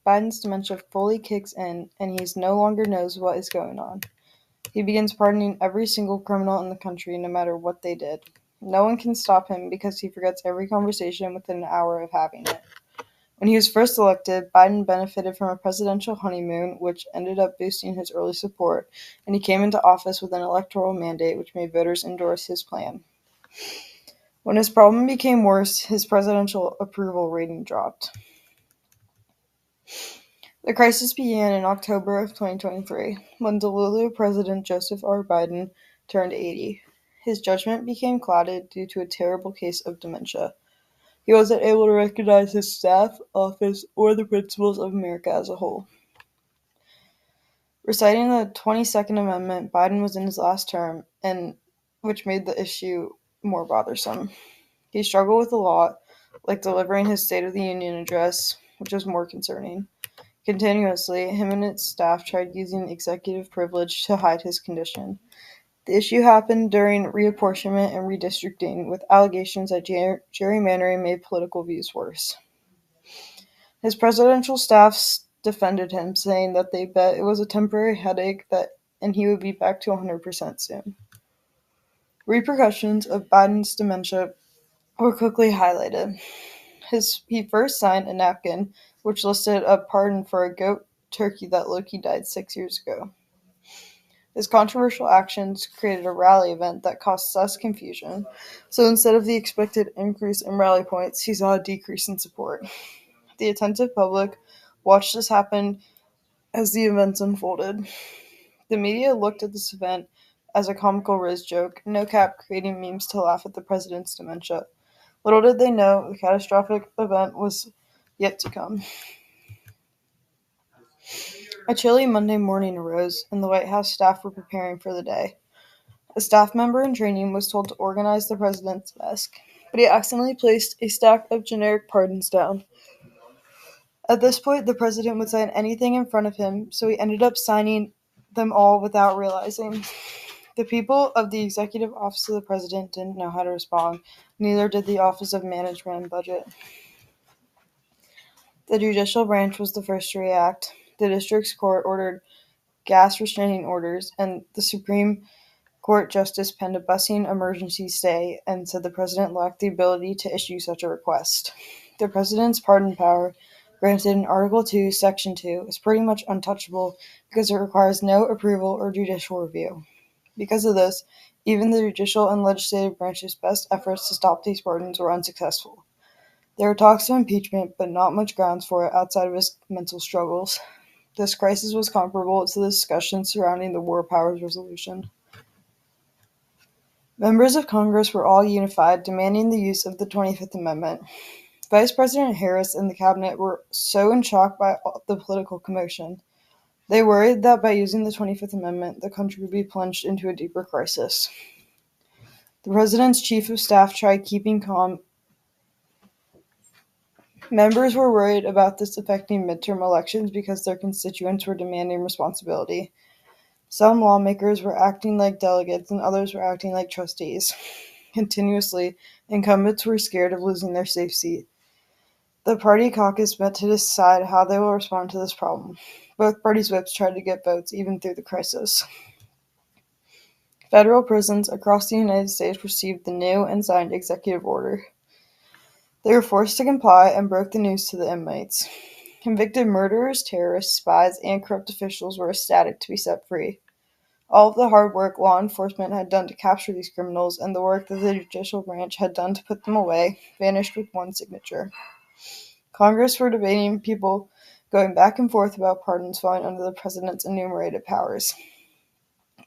Biden's dementia fully kicks in, and he no longer knows what is going on. He begins pardoning every single criminal in the country, no matter what they did. No one can stop him because he forgets every conversation within an hour of having it. When he was first elected, Biden benefited from a presidential honeymoon, which ended up boosting his early support, and he came into office with an electoral mandate which made voters endorse his plan. When his problem became worse, his presidential approval rating dropped. The crisis began in October of 2023, when Delulu President Joseph R. Biden turned 80. His judgment became clouded due to a terrible case of dementia. He wasn't able to recognize his staff, office, or the principles of America as a whole. Reciting the 22nd Amendment, Biden was in his last term, and which made the issue more bothersome. He struggled with a lot, like delivering his State of the Union address, which was more concerning. Continuously, him and his staff tried using executive privilege to hide his condition. The issue happened during reapportionment and redistricting, with allegations that gerrymandering made political views worse. His presidential staff defended him, saying that they bet it was a temporary headache and he would be back to 100% soon. Repercussions of Biden's dementia were quickly highlighted. He first signed a napkin which listed a pardon for a goat turkey that Loki died 6 years ago. His controversial actions created a rally event that caused sus confusion, so instead of the expected increase in rally points, he saw a decrease in support. The attentive public watched this happen as the events unfolded. The media looked at this event as a comical Riz joke, no cap creating memes to laugh at the president's dementia. Little did they know the catastrophic event was yet to come. A chilly Monday morning arose, and the White House staff were preparing for the day. A staff member in training was told to organize the president's desk, but he accidentally placed a stack of generic pardons down. At this point, the president would sign anything in front of him, so he ended up signing them all without realizing. The people of the Executive Office of the President didn't know how to respond, neither did the Office of Management and Budget. The judicial branch was the first to react. The district's court ordered gas restraining orders, and the Supreme Court Justice penned a busing emergency stay and said the president lacked the ability to issue such a request. The president's pardon power, granted in Article 2, Section 2, is pretty much untouchable because it requires no approval or judicial review. Because of this, even the judicial and legislative branch's best efforts to stop these pardons were unsuccessful. There were talks of impeachment, but not much grounds for it outside of his mental struggles. This crisis was comparable to the discussion surrounding the War Powers Resolution. Members of Congress were all unified, demanding the use of the 25th Amendment. Vice President Harris and the cabinet were so in shock by the political commotion. They worried that by using the 25th Amendment, the country would be plunged into a deeper crisis. The president's chief of staff tried keeping calm. Members were worried about this affecting midterm elections because their constituents were demanding responsibility. Some lawmakers were acting like delegates and others were acting like trustees. Continuously, incumbents were scared of losing their safe seat. The party caucus met to decide how they will respond to this problem. Both parties' whips tried to get votes even through the crisis. Federal prisons across the United States received the new and signed executive order. They were forced to comply and broke the news to the inmates. Convicted murderers, terrorists, spies, and corrupt officials were ecstatic to be set free. All of the hard work law enforcement had done to capture these criminals and the work that the judicial branch had done to put them away vanished with one signature. Congress were debating people going back and forth about pardons falling under the president's enumerated powers.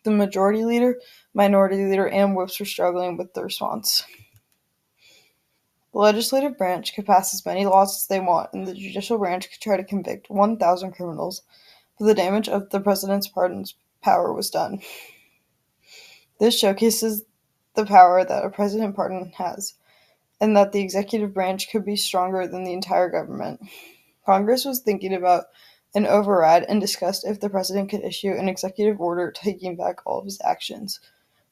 The majority leader, minority leader, and whips were struggling with the response. The legislative branch could pass as many laws as they want, and the judicial branch could try to convict 1,000 criminals, but the damage of the president's pardons power was done. This showcases the power that a president pardon has, and that the executive branch could be stronger than the entire government. Congress was thinking about an override and discussed if the president could issue an executive order taking back all of his actions.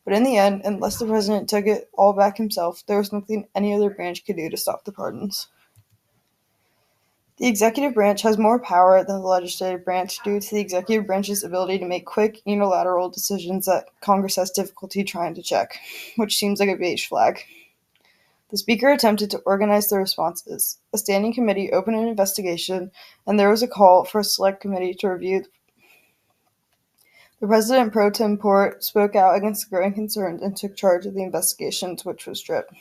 But in the end, unless the president took it all back himself, there was nothing any other branch could do to stop the pardons. The executive branch has more power than the legislative branch due to the executive branch's ability to make quick, unilateral decisions that Congress has difficulty trying to check, which seems like a beige flag. The Speaker attempted to organize the responses. A standing committee opened an investigation, and there was a call for a select committee to review. The President pro tempore spoke out against the growing concerns and took charge of the investigations, which was stripped.